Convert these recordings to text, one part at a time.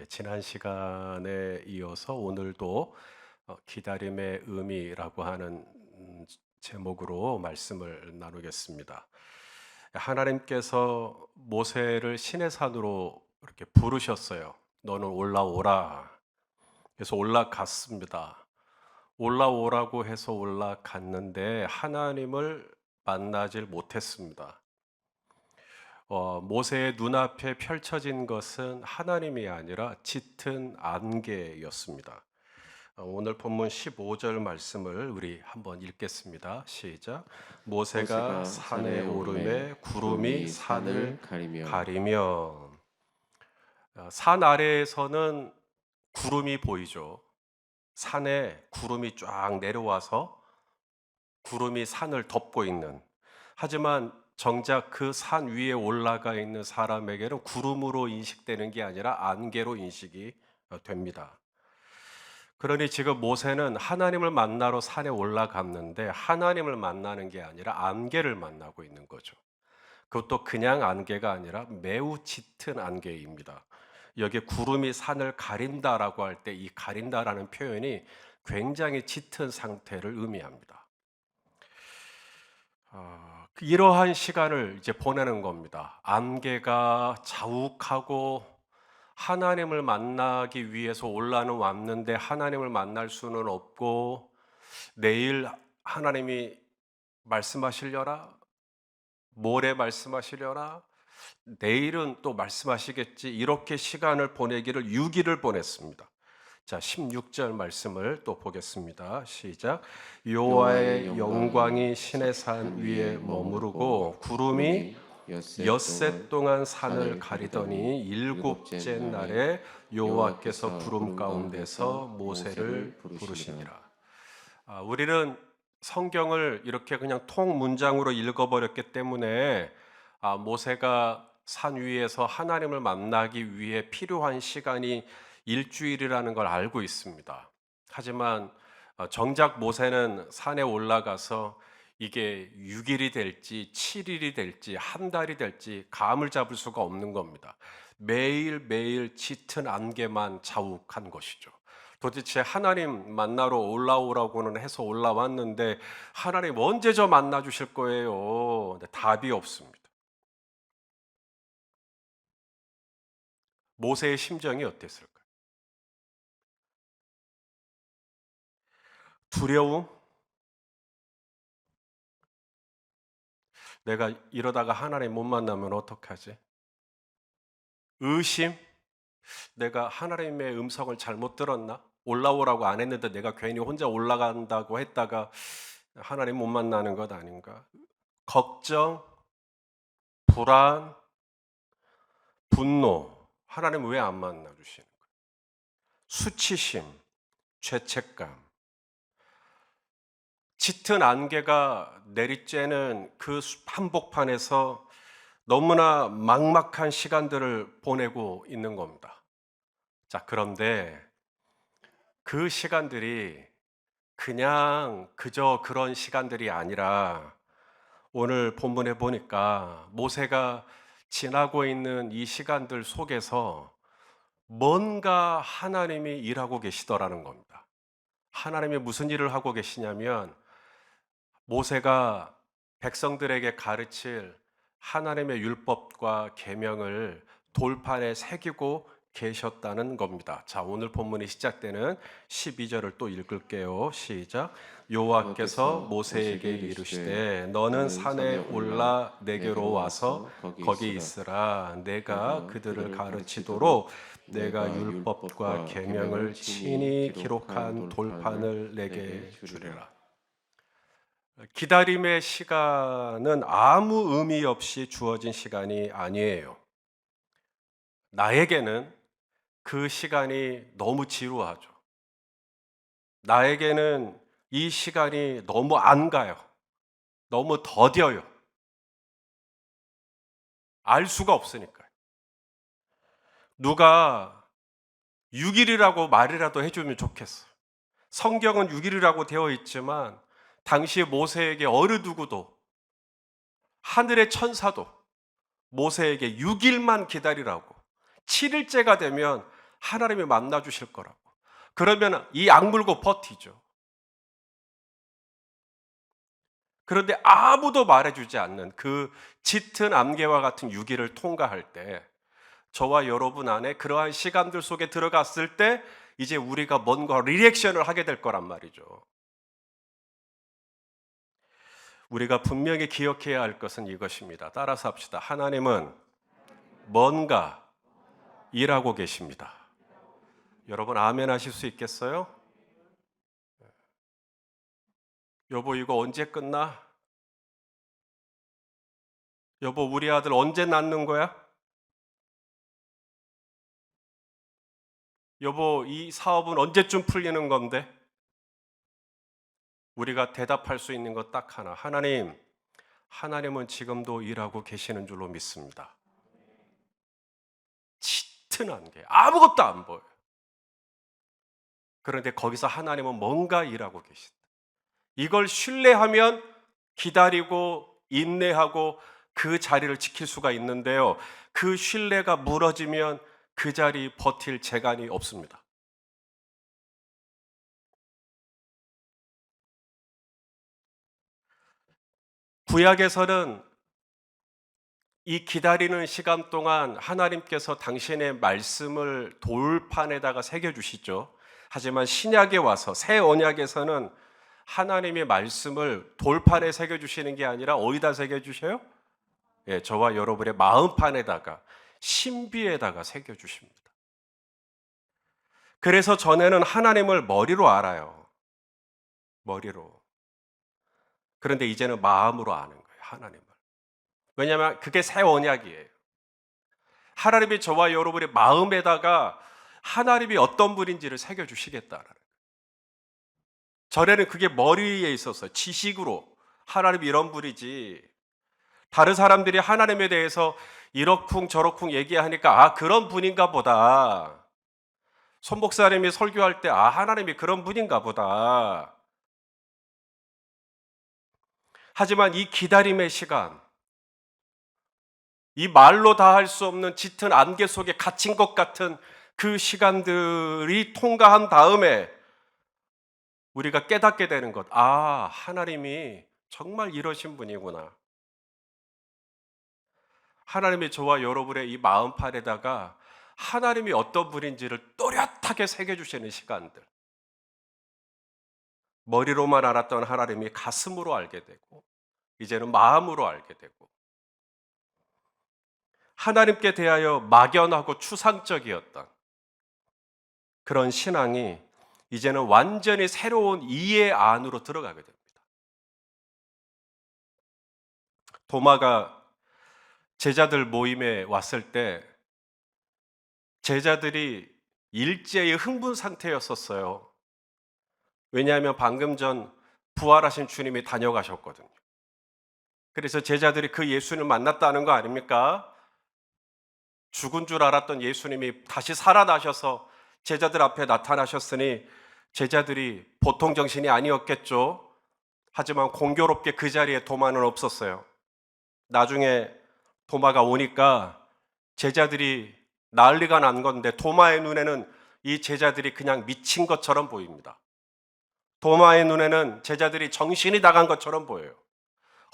지난 시간에 이어서 오늘도 기다림의 의미라고 하는 제목으로 말씀을 나누겠습니다. 하나님께서 모세를 시내산으로 이렇게 부르셨어요. 너는 올라오라. 그래서 올라갔습니다. 올라오라고 해서 올라갔는데 하나님을 만나질 못했습니다. 모세의 눈앞에 펼쳐진 것은 하나님이 아니라 짙은 안개였습니다. 오늘 본문 15절 말씀을 우리 한번 읽겠습니다. 시작. 모세가 모세가 산에 산에 오르매 오르매 구름이 구름이 산을 산을 가리며 가리며. 산 아래에서는 구름이 보이죠. 산에 구름이 쫙 내려와서 구름이 산을 덮고 있는, 하지만 정작 그 산 위에 올라가 있는 사람에게는 구름으로 인식되는 게 아니라 안개로 인식이 됩니다. 그러니 지금 모세는 하나님을 만나러 산에 올라갔는데 하나님을 만나는 게 아니라 안개를 만나고 있는 거죠. 그것도 그냥 안개가 아니라 매우 짙은 안개입니다. 여기에 구름이 산을 가린다라고 할 때 이 가린다라는 표현이 굉장히 짙은 상태를 의미합니다. 이러한 시간을 이제 보내는 겁니다. 안개가 자욱하고 하나님을 만나기 위해서 올라는 왔는데 하나님을 만날 수는 없고, 내일 하나님이 말씀하시려나? 모레 말씀하시려나? 내일은 또 말씀하시겠지. 이렇게 시간을 보내기를 6일을 보냈습니다. 자, 16절 말씀을 또 보겠습니다. 시작. 여호와의 여호와의 영광이 영광이 신의 산 산 위에 위에 머무르고 머무르고 구름이 구름이 엿새 엿새 동안 동안 산을 산을 가리더니 가리더니 일곱째 일곱째 날에 날에 여호와께서 여호와께서 구름 구름 가운데서 가운데서 모세를 모세를 부르시니라. 부르시니라. 우리는 성경을 이렇게 그냥 통 문장으로 읽어버렸기 때문에 모세가 산 위에서 하나님을 만나기 위해 필요한 시간이 일주일이라는 걸 알고 있습니다. 하지만 정작 모세는 산에 올라가서 이게 6일이 될지 7일이 될지 한 달이 될지 감을 잡을 수가 없는 겁니다. 매일매일 짙은 안개만 자욱한 것이죠. 도대체 하나님 만나러 올라오라고는 해서 올라왔는데 하나님 언제 저 만나 주실 거예요? 근데 답이 없습니다. 모세의 심정이 어땠을까요? 두려움? 내가 이러다가 하나님 못 만나면 어떡하지? 의심? 내가 하나님의 음성을 잘못 들었나? 올라오라고 안 했는데 내가 괜히 혼자 올라간다고 했다가 하나님 못 만나는 것 아닌가? 걱정, 불안, 분노. 하나님 왜 안 만나 주시는 거예요? 수치심, 죄책감. 짙은 안개가 내리쬐는 그 한복판에서 너무나 막막한 시간들을 보내고 있는 겁니다. 자, 그런데 그 시간들이 그냥 그저 그런 시간들이 아니라 오늘 본문에 보니까 모세가 지나고 있는 이 시간들 속에서 뭔가 하나님이 일하고 계시더라는 겁니다. 하나님이 무슨 일을 하고 계시냐면 모세가 백성들에게 가르칠 하나님의 율법과 계명을 돌판에 새기고 계셨다는 겁니다. 자, 오늘 본문이 시작되는 12절을 또 읽을게요. 시작. 여호와께서 여호와께서 모세에게 모세에게 이르시되 이르시되 너는 너는 산에 산에 올라 올라 내게로 내게로 와서 와서 거기 거기 있으라. 있으라. 내가 내가 그들을 그들을 가르치도록 가르치도록 내가 내가 율법과 율법과 계명을 계명을 친히 친히 기록한 기록한 돌판을 돌판을 내게 내게 주리라. 주리라. 기다림의 시간은 아무 의미 없이 주어진 시간이 아니에요. 나에게는 그 시간이 너무 지루하죠. 나에게는 이 시간이 너무 안 가요. 너무 더뎌요. 알 수가 없으니까요. 누가 6일이라고 말이라도 해주면 좋겠어요. 성경은 6일이라고 되어 있지만 당시 모세에게 어느 누구도, 하늘의 천사도 모세에게 6일만 기다리라고, 7일째가 되면 하나님이 만나 주실 거라고. 그러면 이 악물고 버티죠. 그런데 아무도 말해주지 않는 그 짙은 안개와 같은 유기를 통과할 때 저와 여러분 안에 그러한 시간들 속에 들어갔을 때 이제 우리가 뭔가 리액션을 하게 될 거란 말이죠. 우리가 분명히 기억해야 할 것은 이것입니다. 따라서 합시다. 하나님은 뭔가 일하고 계십니다. 여러분 아멘 하실 수 있겠어요? 여보 이거 언제 끝나? 여보 우리 아들 언제 낳는 거야? 여보 이 사업은 언제쯤 풀리는 건데? 우리가 대답할 수 있는 것 딱 하나. 하나님은 지금도 일하고 계시는 줄로 믿습니다. 짙은 안개, 아무것도 안 보여요. 그런데 거기서 하나님은 뭔가 일하고 계신다. 이걸 신뢰하면 기다리고 인내하고 그 자리를 지킬 수가 있는데요. 그 신뢰가 무너지면 그 자리 버틸 재간이 없습니다. 구약에서는 이 기다리는 시간 동안 하나님께서 당신의 말씀을 돌판에다가 새겨주시죠. 하지만 신약에 와서 새 언약에서는 하나님의 말씀을 돌판에 새겨주시는 게 아니라 어디다 새겨주셔요? 예, 저와 여러분의 마음판에다가 신비에다가 새겨주십니다. 그래서 전에는 하나님을 머리로 알아요. 머리로. 그런데 이제는 마음으로 아는 거예요. 하나님을. 왜냐하면 그게 새 언약이에요. 하나님이 저와 여러분의 마음에다가 하나님이 어떤 분인지를 새겨주시겠다라는 거예요. 전에는 그게 머리에 있어서 지식으로 하나님이 이런 분이지, 다른 사람들이 하나님에 대해서 이러쿵 저러쿵 얘기하니까 아 그런 분인가 보다. 손 목사님이 설교할 때 아 하나님이 그런 분인가 보다. 하지만 이 기다림의 시간, 이 말로 다 할 수 없는 짙은 안개 속에 갇힌 것 같은 그 시간들이 통과한 다음에 우리가 깨닫게 되는 것. 아, 하나님이 정말 이러신 분이구나. 하나님이 저와 여러분의 이 마음판에다가 하나님이 어떤 분인지를 또렷하게 새겨주시는 시간들. 머리로만 알았던 하나님이 가슴으로 알게 되고 이제는 마음으로 알게 되고, 하나님께 대하여 막연하고 추상적이었던 그런 신앙이 이제는 완전히 새로운 이해 안으로 들어가게 됩니다. 도마가 제자들 모임에 왔을 때 제자들이 일제히 흥분 상태였었어요. 왜냐하면 방금 전 부활하신 주님이 다녀가셨거든요. 그래서 제자들이 그 예수님을 만났다는 거 아닙니까? 죽은 줄 알았던 예수님이 다시 살아나셔서 제자들 앞에 나타나셨으니 제자들이 보통 정신이 아니었겠죠. 하지만 공교롭게 그 자리에 도마는 없었어요. 나중에 도마가 오니까 제자들이 난리가 난 건데 도마의 눈에는 이 제자들이 그냥 미친 것처럼 보입니다. 도마의 눈에는 제자들이 정신이 나간 것처럼 보여요.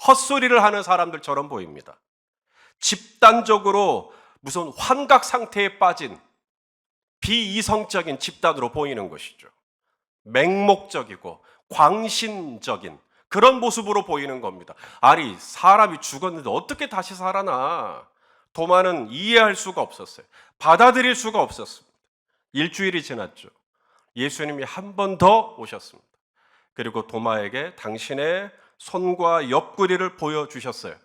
헛소리를 하는 사람들처럼 보입니다. 집단적으로 무슨 환각 상태에 빠진 비이성적인 집단으로 보이는 것이죠. 맹목적이고 광신적인 그런 모습으로 보이는 겁니다. 아니, 사람이 죽었는데 어떻게 다시 살아나? 도마는 이해할 수가 없었어요. 받아들일 수가 없었습니다. 일주일이 지났죠. 예수님이 한 번 더 오셨습니다. 그리고 도마에게 당신의 손과 옆구리를 보여주셨어요.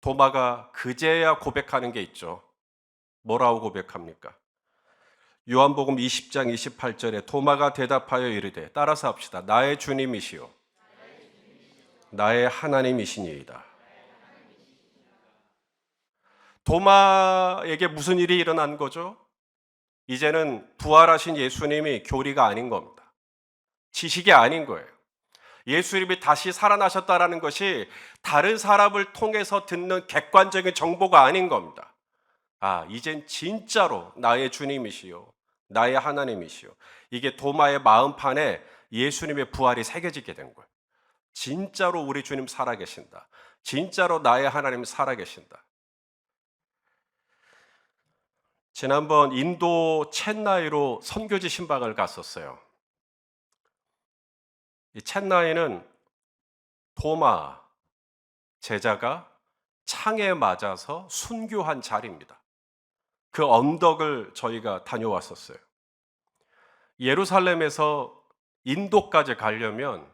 도마가 그제야 고백하는 게 있죠. 뭐라고 고백합니까? 요한복음 20장 28절에 도마가 대답하여 이르되, 따라서 합시다. 나의 주님이시요 나의 하나님이시니이다. 도마에게 무슨 일이 일어난 거죠? 이제는 부활하신 예수님이 교리가 아닌 겁니다. 지식이 아닌 거예요. 예수님이 다시 살아나셨다는 것이 다른 사람을 통해서 듣는 객관적인 정보가 아닌 겁니다. 아, 이젠 진짜로 나의 주님이시요 나의 하나님이시오. 이게 도마의 마음판에 예수님의 부활이 새겨지게 된 거예요. 진짜로 우리 주님 살아계신다. 진짜로 나의 하나님 살아계신다. 지난번 인도 첸나이로 선교지 신방을 갔었어요. 이 첸나이는 도마 제자가 창에 맞아서 순교한 자리입니다. 그 언덕을 저희가 다녀왔었어요. 예루살렘에서 인도까지 가려면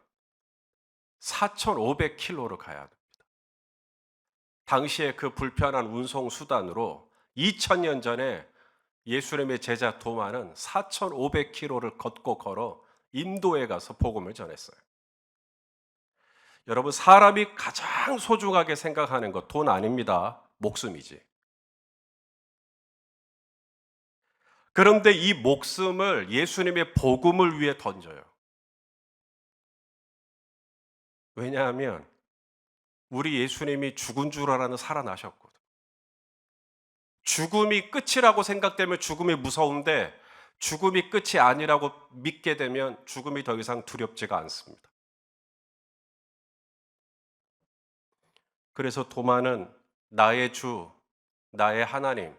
4,500km를 가야 합니다. 당시에 그 불편한 운송 수단으로 2000년 전에 예수님의 제자 도마는 4,500km를 걷고 걸어 인도에 가서 복음을 전했어요. 여러분, 사람이 가장 소중하게 생각하는 것 돈 아닙니다. 목숨이지. 그런데 이 목숨을 예수님의 복음을 위해 던져요. 왜냐하면 우리 예수님이 죽은 줄 알아는 살아나셨거든. 죽음이 끝이라고 생각되면 죽음이 무서운데 죽음이 끝이 아니라고 믿게 되면 죽음이 더 이상 두렵지가 않습니다. 그래서 도마는 나의 주, 나의 하나님,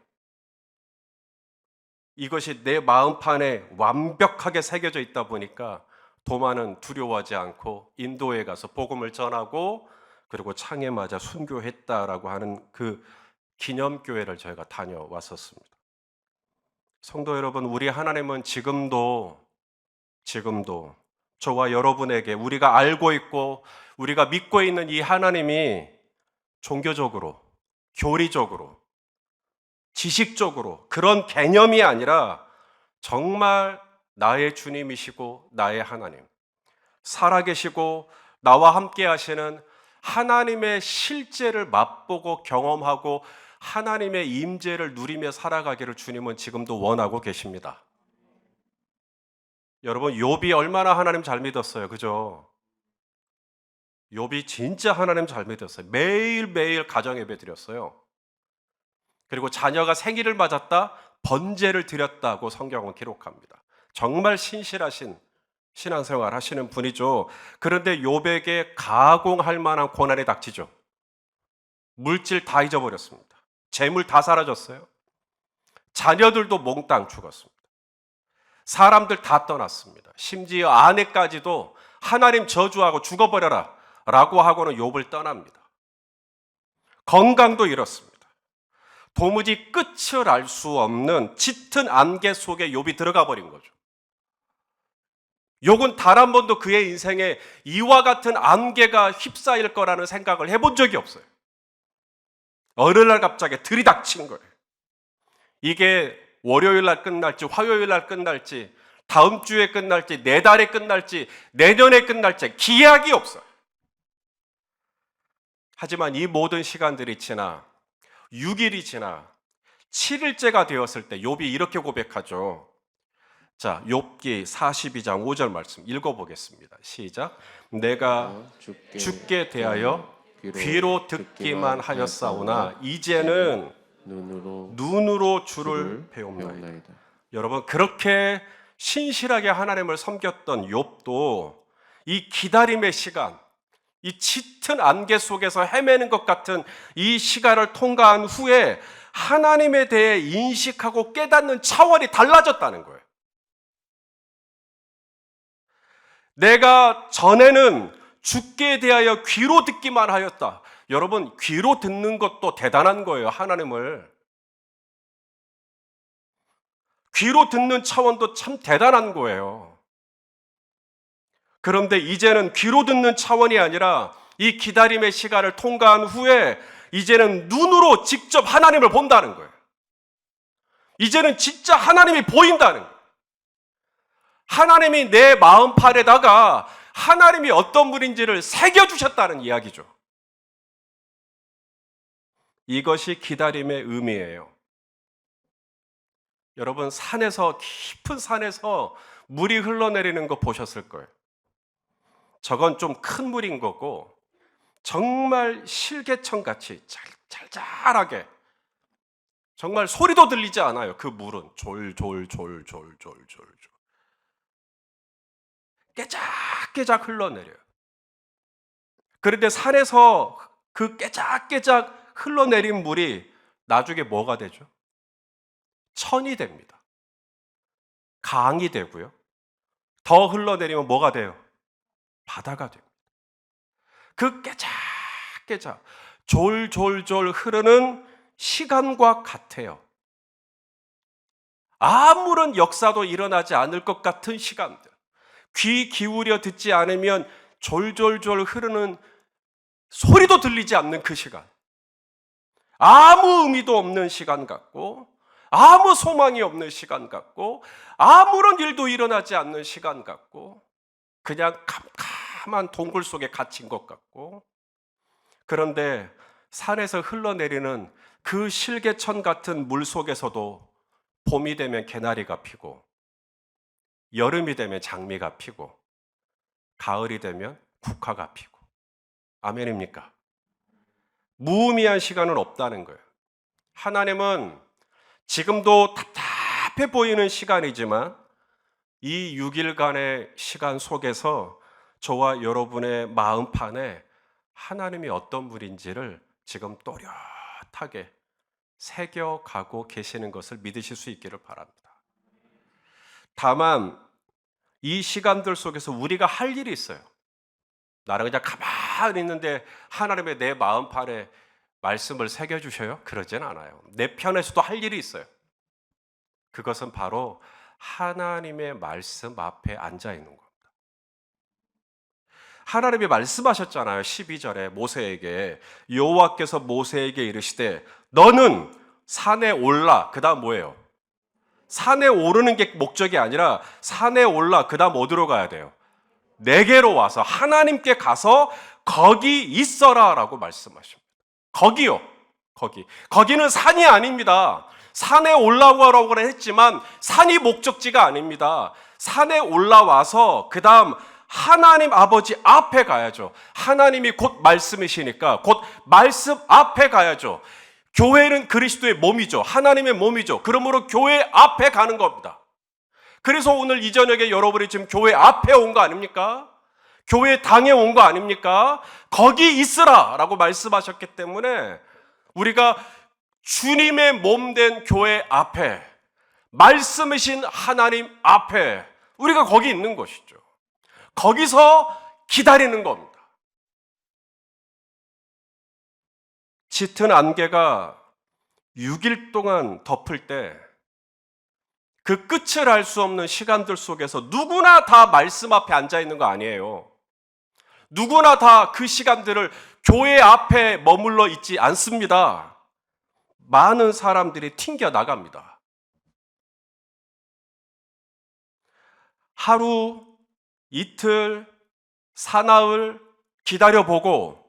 이것이 내 마음판에 완벽하게 새겨져 있다 보니까 도마는 두려워하지 않고 인도에 가서 복음을 전하고 그리고 창에 맞아 순교했다라고 하는 그 기념교회를 저희가 다녀왔었습니다. 성도 여러분, 우리 하나님은 지금도 저와 여러분에게 우리가 알고 있고 우리가 믿고 있는 이 하나님이 종교적으로, 교리적으로, 지식적으로 그런 개념이 아니라 정말 나의 주님이시고 나의 하나님, 살아계시고 나와 함께 하시는 하나님의 실제를 맛보고 경험하고 하나님의 임재를 누리며 살아가기를 주님은 지금도 원하고 계십니다. 여러분, 욥이 얼마나 하나님 잘 믿었어요. 그죠? 욥이 진짜 하나님 잘 믿었어요. 매일매일 가정 예배 드렸어요. 그리고 자녀가 생일을 맞았다, 번제를 드렸다고 성경은 기록합니다. 정말 신실하신 신앙생활 하시는 분이죠. 그런데 욥에게 가공할 만한 고난이 닥치죠. 물질 다 잊어버렸습니다. 재물 다 사라졌어요. 자녀들도 몽땅 죽었습니다. 사람들 다 떠났습니다. 심지어 아내까지도 하나님 저주하고 죽어버려라 라고 하고는 욥을 떠납니다. 건강도 잃었습니다. 도무지 끝을 알 수 없는 짙은 안개 속에 욥이 들어가 버린 거죠. 욥은 단 한 번도 그의 인생에 이와 같은 안개가 휩싸일 거라는 생각을 해본 적이 없어요. 어느 날 갑자기 들이닥친 거예요. 이게 월요일 날 끝날지 화요일 날 끝날지 다음 주에 끝날지 네 달에 끝날지 내년에 끝날지 기약이 없어요. 하지만 이 모든 시간들이 지나 6일이 지나 7일째가 되었을 때 욥이 이렇게 고백하죠. 자, 욥기 42장 5절 말씀 읽어보겠습니다. 시작. 내가 주께 대하여 귀로 듣기만 하였사오나 이제는 눈으로 주를 배웁나이다. 여러분, 그렇게 신실하게 하나님을 섬겼던 욥도 이 기다림의 시간, 이 짙은 안개 속에서 헤매는 것 같은 이 시간을 통과한 후에 하나님에 대해 인식하고 깨닫는 차원이 달라졌다는 거예요. 내가 전에는 주께 대하여 귀로 듣기만 하였다. 여러분, 귀로 듣는 것도 대단한 거예요. 하나님을 귀로 듣는 차원도 참 대단한 거예요. 그런데 이제는 귀로 듣는 차원이 아니라 이 기다림의 시간을 통과한 후에 이제는 눈으로 직접 하나님을 본다는 거예요. 이제는 진짜 하나님이 보인다는 거예요. 하나님이 내 마음판에다가 하나님이 어떤 분인지를 새겨주셨다는 이야기죠. 이것이 기다림의 의미예요. 여러분, 산에서, 깊은 산에서 물이 흘러내리는 거 보셨을 거예요. 저건 좀 큰 물인 거고 정말 실개천같이 짤짤하게 정말 소리도 들리지 않아요. 그 물은 졸졸졸졸졸졸 깨작깨작 흘러내려요. 그런데 산에서 그 깨작깨작 흘러내린 물이 나중에 뭐가 되죠? 천이 됩니다. 강이 되고요. 더 흘러내리면 뭐가 돼요? 바다가 됩니다. 그 깨작깨작 졸졸졸 흐르는 시간과 같아요. 아무런 역사도 일어나지 않을 것 같은 시간들, 귀 기울여 듣지 않으면 졸졸졸 흐르는 소리도 들리지 않는 그 시간, 아무 의미도 없는 시간 같고, 아무 소망이 없는 시간 같고, 아무런 일도 일어나지 않는 시간 같고, 그냥 캄캄한 동굴 속에 갇힌 것 같고, 그런데 산에서 흘러내리는 그 실개천 같은 물 속에서도 봄이 되면 개나리가 피고, 여름이 되면 장미가 피고, 가을이 되면 국화가 피고. 아멘입니까? 무의미한 시간은 없다는 거예요. 하나님은 지금도 답답해 보이는 시간이지만 이 6일간의 시간 속에서 저와 여러분의 마음판에 하나님이 어떤 분인지를 지금 또렷하게 새겨가고 계시는 것을 믿으실 수 있기를 바랍니다. 다만 이 시간들 속에서 우리가 할 일이 있어요. 나는 그냥 가만히 있는데 하나님의 내 마음판에 말씀을 새겨주셔요? 그러진 않아요. 내 편에서도 할 일이 있어요. 그것은 바로 하나님의 말씀 앞에 앉아 있는 겁니다. 하나님이 말씀하셨잖아요. 12절에 모세에게, 여호와께서 모세에게 이르시되 너는 산에 올라. 그 다음 뭐예요? 산에 오르는 게 목적이 아니라 산에 올라. 그 다음 어디로 가야 돼요? 내게로 와서 하나님께 가서 거기 있어라 라고 말씀하십니다. 거기요. 거기는 산이 아닙니다. 산에 올라오라고 했지만 산이 목적지가 아닙니다. 산에 올라와서 그 다음 하나님 아버지 앞에 가야죠. 하나님이 곧 말씀이시니까 곧 말씀 앞에 가야죠. 교회는 그리스도의 몸이죠. 하나님의 몸이죠. 그러므로 교회 앞에 가는 겁니다. 그래서 오늘 이 저녁에 여러분이 지금 교회 앞에 온 거 아닙니까? 교회 당에 온 거 아닙니까? 거기 있으라 라고 말씀하셨기 때문에 우리가 주님의 몸된 교회 앞에, 말씀이신 하나님 앞에 우리가 거기 있는 것이죠. 거기서 기다리는 겁니다. 짙은 안개가 6일 동안 덮을 때 그 끝을 알 수 없는 시간들 속에서 누구나 다 말씀 앞에 앉아 있는 거 아니에요. 누구나 다 그 시간들을 교회 앞에 머물러 있지 않습니다. 많은 사람들이 튕겨 나갑니다. 하루, 이틀, 사나흘 기다려보고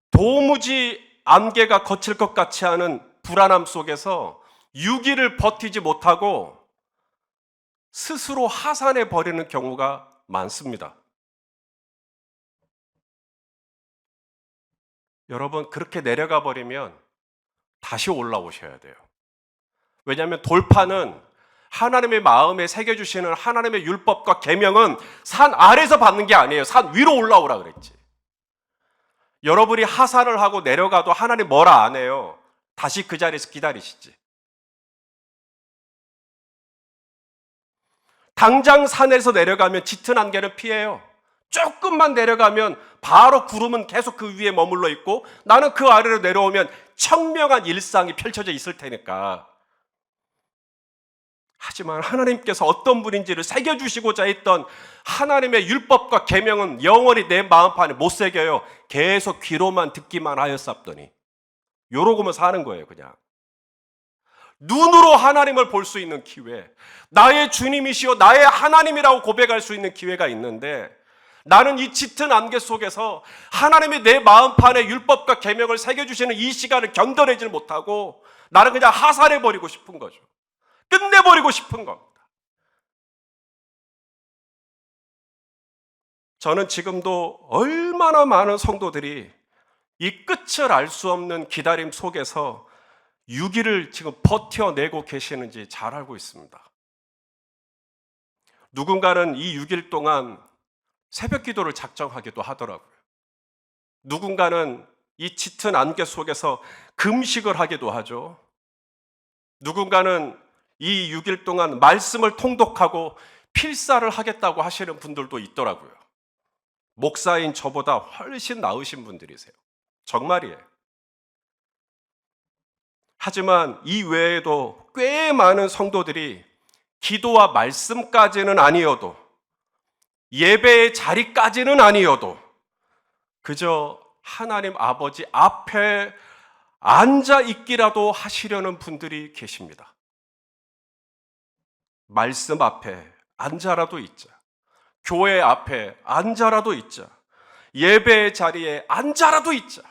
도무지 안개가 거칠 것 같지 않은 불안함 속에서 6일을 버티지 못하고 스스로 하산해 버리는 경우가 많습니다. 여러분, 그렇게 내려가 버리면 다시 올라오셔야 돼요. 왜냐하면 돌파는 하나님의 마음에 새겨주시는 하나님의 율법과 계명은 산 아래에서 받는 게 아니에요. 산 위로 올라오라 그랬지. 여러분이 하산을 하고 내려가도 하나님 뭐라 안 해요. 다시 그 자리에서 기다리시지. 당장 산에서 내려가면 짙은 안개는 피해요. 조금만 내려가면 바로 구름은 계속 그 위에 머물러 있고 나는 그 아래로 내려오면 청명한 일상이 펼쳐져 있을 테니까. 하지만 하나님께서 어떤 분인지를 새겨주시고자 했던 하나님의 율법과 계명은 영원히 내 마음판에 못 새겨요. 계속 귀로만 듣기만 하였사더니 요러고만 사는 거예요. 그냥 눈으로 하나님을 볼 수 있는 기회, 나의 주님이시여 나의 하나님이라고 고백할 수 있는 기회가 있는데 나는 이 짙은 안개 속에서 하나님의 내 마음판에 율법과 계명을 새겨주시는 이 시간을 견뎌내질 못하고 나는 그냥 하살해버리고 싶은 거죠. 끝내버리고 싶은 겁니다. 저는 지금도 얼마나 많은 성도들이 이 끝을 알 수 없는 기다림 속에서 6일을 지금 버텨내고 계시는지 잘 알고 있습니다. 누군가는 이 6일 동안 새벽 기도를 작정하기도 하더라고요. 누군가는 이 짙은 안개 속에서 금식을 하기도 하죠. 누군가는 이 6일 동안 말씀을 통독하고 필사를 하겠다고 하시는 분들도 있더라고요. 목사인 저보다 훨씬 나으신 분들이세요. 정말이에요. 하지만 이 외에도 꽤 많은 성도들이 기도와 말씀까지는 아니어도, 예배의 자리까지는 아니어도 그저 하나님 아버지 앞에 앉아 있기라도 하시려는 분들이 계십니다. 말씀 앞에 앉아라도 있자, 교회 앞에 앉아라도 있자, 예배의 자리에 앉아라도 있자,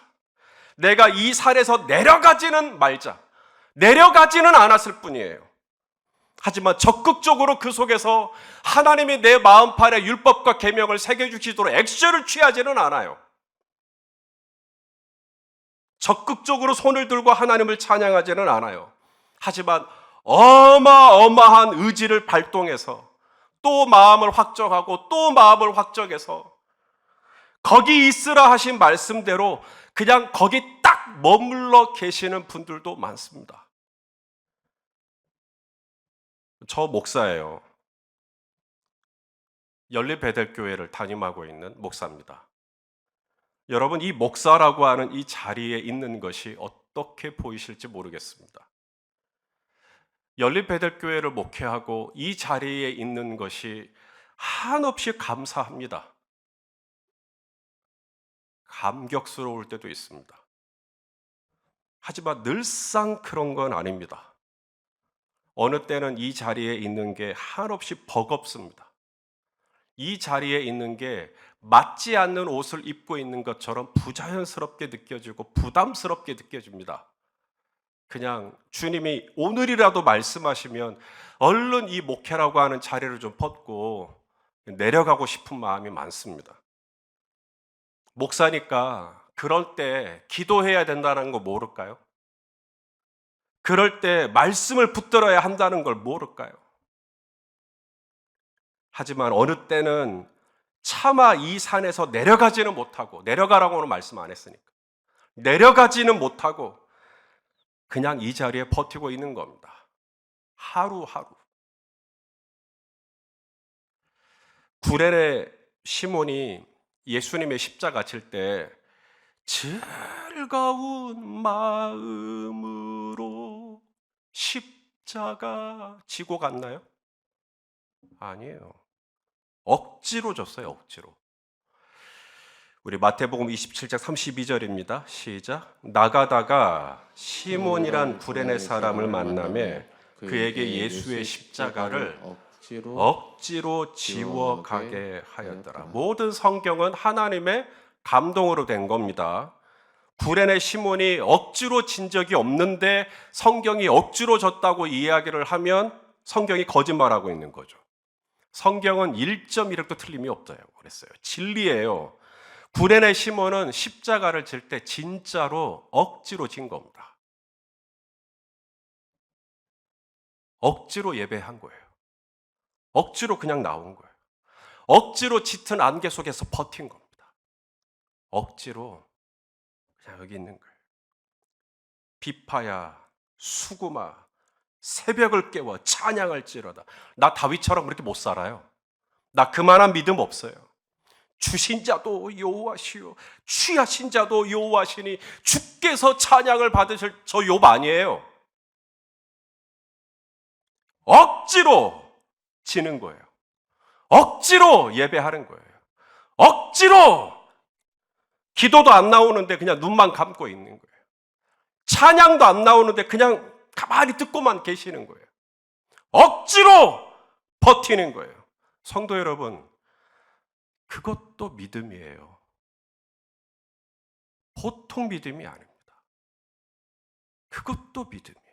내가 이 산에서 내려가지는 말자, 내려가지는 않았을 뿐이에요. 하지만 적극적으로 그 속에서 하나님이 내 마음판에 율법과 계명을 새겨주시도록 액션을 취하지는 않아요. 적극적으로 손을 들고 하나님을 찬양하지는 않아요. 하지만 어마어마한 의지를 발동해서 또 마음을 확정하고 또 마음을 확정해서 거기 있으라 하신 말씀대로 그냥 거기 딱 머물러 계시는 분들도 많습니다. 저 목사예요. 연립베델교회를 담임하고 있는 목사입니다. 여러분, 이 목사라고 하는 이 자리에 있는 것이 어떻게 보이실지 모르겠습니다. 연립베델교회를 목회하고 이 자리에 있는 것이 한없이 감사합니다. 감격스러울 때도 있습니다. 하지만 늘상 그런 건 아닙니다. 어느 때는 이 자리에 있는 게 한없이 버겁습니다. 이 자리에 있는 게 맞지 않는 옷을 입고 있는 것처럼 부자연스럽게 느껴지고 부담스럽게 느껴집니다. 그냥 주님이 오늘이라도 말씀하시면 얼른 이 목회라고 하는 자리를 좀 벗고 내려가고 싶은 마음이 많습니다. 목사니까 그럴 때 기도해야 된다는 거 모를까요? 그럴 때 말씀을 붙들어야 한다는 걸 모를까요? 하지만 어느 때는 차마 이 산에서 내려가지는 못하고, 내려가라고는 말씀 안 했으니까 내려가지는 못하고 그냥 이 자리에 버티고 있는 겁니다. 하루하루. 구레네 시몬이 예수님의 십자가 질 때 즐거운 마음으로 십자가 지고 갔나요? 아니에요. 억지로 졌어요, 억지로. 우리 마태복음 27장 32절입니다. 시작. 나가다가 시몬이란 구레네 사람을 만나매 그에게 예수의 십자가를 억지로 지워 가게 하였더라. 모든 성경은 하나님의 감동으로 된 겁니다. 구레네 시몬이 억지로 진 적이 없는데 성경이 억지로 졌다고 이야기를 하면 성경이 거짓말하고 있는 거죠. 성경은 1.1획도 틀림이 없어요. 그랬어요. 진리예요. 구레네 시몬은 십자가를 질 때 진짜로 억지로 진 겁니다. 억지로 예배한 거예요. 억지로 그냥 나온 거예요. 억지로 짙은 안개 속에서 버틴 겁니다. 억지로 그냥 여기 있는 거예요. 비파야, 수구마, 새벽을 깨워 찬양을 찌르다. 나 다윗처럼 그렇게 못 살아요. 나 그만한 믿음 없어요. 주신 자도 여호와시요 취하신 자도 여호와시니 주께서 찬양을 받으실 저 욥 아니에요. 억지로 지는 거예요. 억지로 예배하는 거예요. 억지로 기도도 안 나오는데 그냥 눈만 감고 있는 거예요. 찬양도 안 나오는데 그냥 가만히 듣고만 계시는 거예요. 억지로 버티는 거예요. 성도 여러분, 그것도 믿음이에요. 보통 믿음이 아닙니다. 그것도 믿음이에요.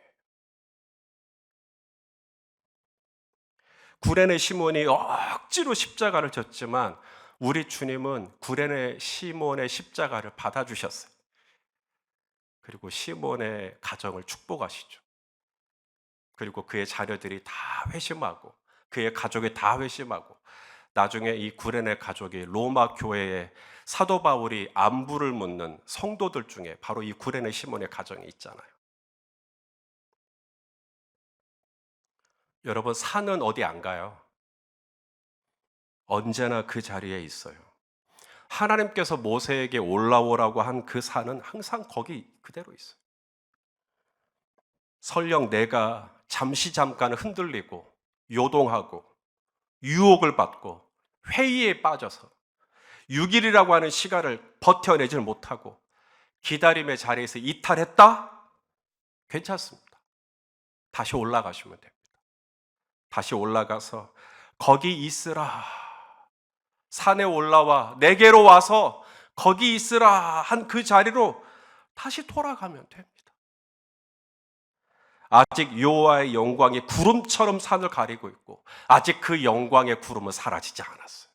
구레네 시몬이 억지로 십자가를 졌지만 우리 주님은 구레네 시몬의 십자가를 받아주셨어요. 그리고 시몬의 가정을 축복하시죠. 그리고 그의 자녀들이 다 회심하고 그의 가족이 다 회심하고 나중에 이 구레네 가족이 로마 교회에 사도 바울이 안부를 묻는 성도들 중에 바로 이 구레네 시몬의 가정이 있잖아요. 여러분, 산은 어디 안 가요? 언제나 그 자리에 있어요. 하나님께서 모세에게 올라오라고 한 그 산은 항상 거기 그대로 있어요. 설령 내가 잠깐 흔들리고 요동하고 유혹을 받고 회의에 빠져서 6일이라고 하는 시간을 버텨내질 못하고 기다림의 자리에서 이탈했다? 괜찮습니다. 다시 올라가시면 됩니다. 다시 올라가서 거기 있으라. 산에 올라와 내게로 와서 거기 있으라 한 그 자리로 다시 돌아가면 됩니다. 아직 여호와의 영광이 구름처럼 산을 가리고 있고 아직 그 영광의 구름은 사라지지 않았어요.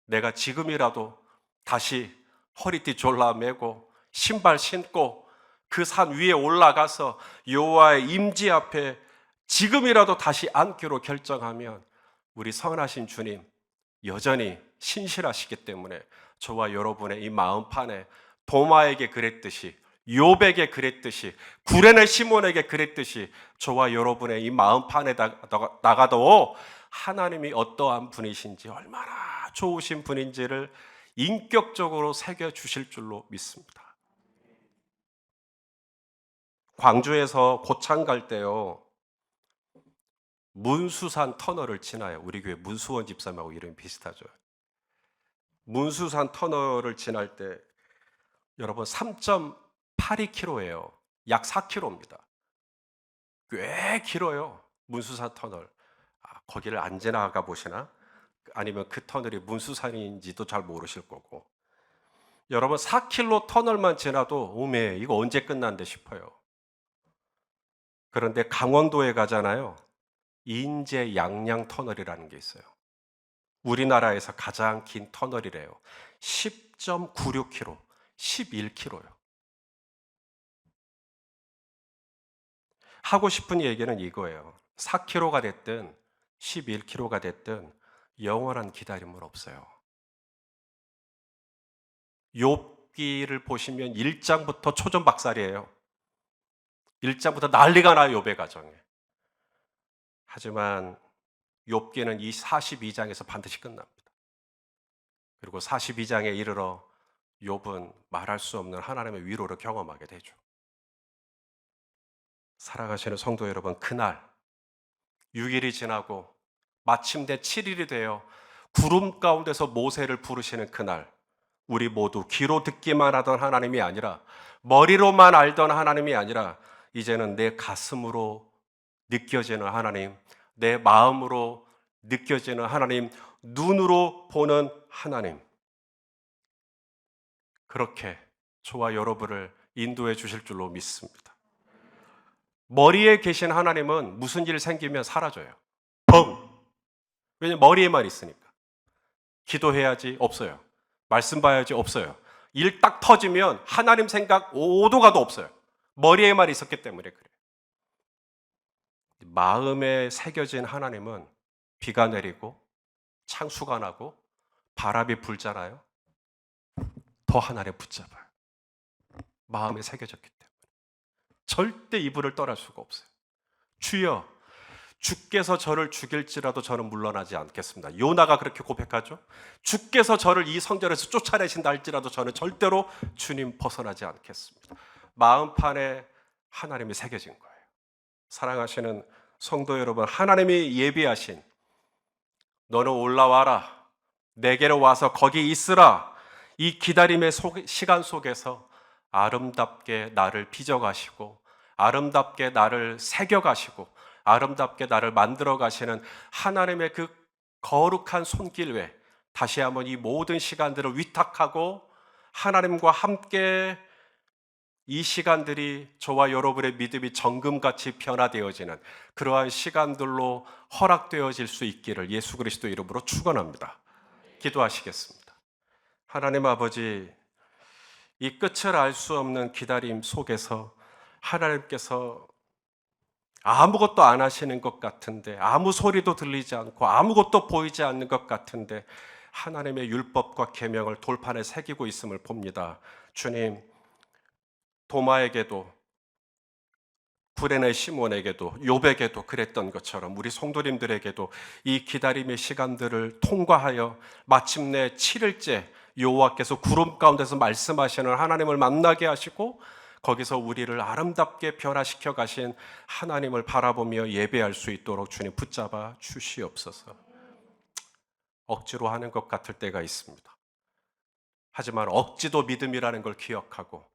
내가 지금이라도 다시 허리띠 졸라매고 신발 신고 그 산 위에 올라가서 여호와의 임재 앞에 지금이라도 다시 앉기로 결정하면 우리 선하신 주님 여전히 신실하시기 때문에 저와 여러분의 이 마음판에 도마에게 그랬듯이 욥에게 그랬듯이 구레네 시몬에게 그랬듯이 저와 여러분의 이 마음판에 나가도 하나님이 어떠한 분이신지 얼마나 좋으신 분인지를 인격적으로 새겨주실 줄로 믿습니다. 광주에서 고창 갈 때요 문수산 터널을 지나요. 우리 교회 문수원 집사님하고 이름이 비슷하죠. 문수산 터널을 지날 때 여러분 3.82km예요. 약 4km입니다. 꽤 길어요. 문수산 터널. 거기를 안 지나가 보시나? 아니면 그 터널이 문수산인지도 잘 모르실 거고. 여러분 4km 터널만 지나도 오메 이거 언제 끝난대 싶어요. 그런데 강원도에 가잖아요. 인제 양양 터널이라는 게 있어요. 우리나라에서 가장 긴 터널이래요. 10.96km, 11km요. 하고 싶은 얘기는 이거예요. 4km가 됐든 11km가 됐든 영원한 기다림은 없어요. 욥기를 보시면 1장부터 초전박살이에요. 1장부터 난리가 나요, 욥의 가정에. 하지만 욥기는 이 42장에서 반드시 끝납니다. 그리고 42장에 이르러 욥은 말할 수 없는 하나님의 위로를 경험하게 되죠. 살아가시는 성도 여러분, 그날 6일이 지나고 마침내 7일이 되어 구름 가운데서 모세를 부르시는 그날 우리 모두 귀로 듣기만 하던 하나님이 아니라 머리로만 알던 하나님이 아니라 이제는 내 가슴으로 느껴지는 하나님, 내 마음으로 느껴지는 하나님, 눈으로 보는 하나님, 그렇게 저와 여러분을 인도해 주실 줄로 믿습니다. 머리에 계신 하나님은 무슨 일 생기면 사라져요. 뻥! 왜냐면 머리에만 있으니까. 기도해야지 없어요. 말씀 봐야지 없어요. 일 딱 터지면 하나님 생각 5도 가도 없어요. 머리에만 있었기 때문에 그래요. 마음에 새겨진 하나님은 비가 내리고 창수가 나고 바람이 불잖아요. 더 하나님 붙잡아요. 마음에 새겨졌기 때문에 절대 이불을 떠날 수가 없어요. 주여, 주께서 저를 죽일지라도 저는 물러나지 않겠습니다. 요나가 그렇게 고백하죠. 주께서 저를 이 성전에서 쫓아내신다 할지라도 저는 절대로 주님 벗어나지 않겠습니다. 마음판에 하나님이 새겨진 거예요. 사랑하시는 성도 여러분, 하나님이 예비하신 너는 올라와라, 내게로 와서 거기 있으라, 이 기다림의 시간 속에서 아름답게 나를 빚어가시고 아름답게 나를 새겨가시고 아름답게 나를 만들어 가시는 하나님의 그 거룩한 손길 외 다시 한번 이 모든 시간들을 위탁하고 하나님과 함께 이 시간들이 저와 여러분의 믿음이 정금같이 변화되어지는 그러한 시간들로 허락되어질 수 있기를 예수 그리스도 이름으로 축원합니다. 기도하시겠습니다. 하나님 아버지, 이 끝을 알 수 없는 기다림 속에서 하나님께서 아무것도 안 하시는 것 같은데, 아무 소리도 들리지 않고 아무것도 보이지 않는 것 같은데 하나님의 율법과 계명을 돌판에 새기고 있음을 봅니다. 주님, 도마에게도 구레네 시몬에게도 욥에게도 그랬던 것처럼 우리 성도님들에게도 이 기다림의 시간들을 통과하여 마침내 7일째 여호와께서 구름 가운데서 말씀하시는 하나님을 만나게 하시고 거기서 우리를 아름답게 변화시켜 가신 하나님을 바라보며 예배할 수 있도록 주님 붙잡아 주시옵소서. 억지로 하는 것 같을 때가 있습니다. 하지만 억지도 믿음이라는 걸 기억하고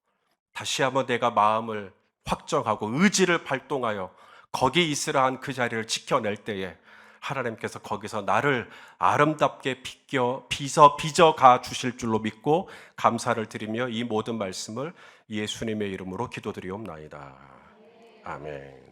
다시 한번 내가 마음을 확정하고 의지를 발동하여 거기 있으라 한 그 자리를 지켜낼 때에 하나님께서 거기서 나를 아름답게 빚어가 주실 줄로 믿고 감사를 드리며 이 모든 말씀을 예수님의 이름으로 기도드리옵나이다. 아멘.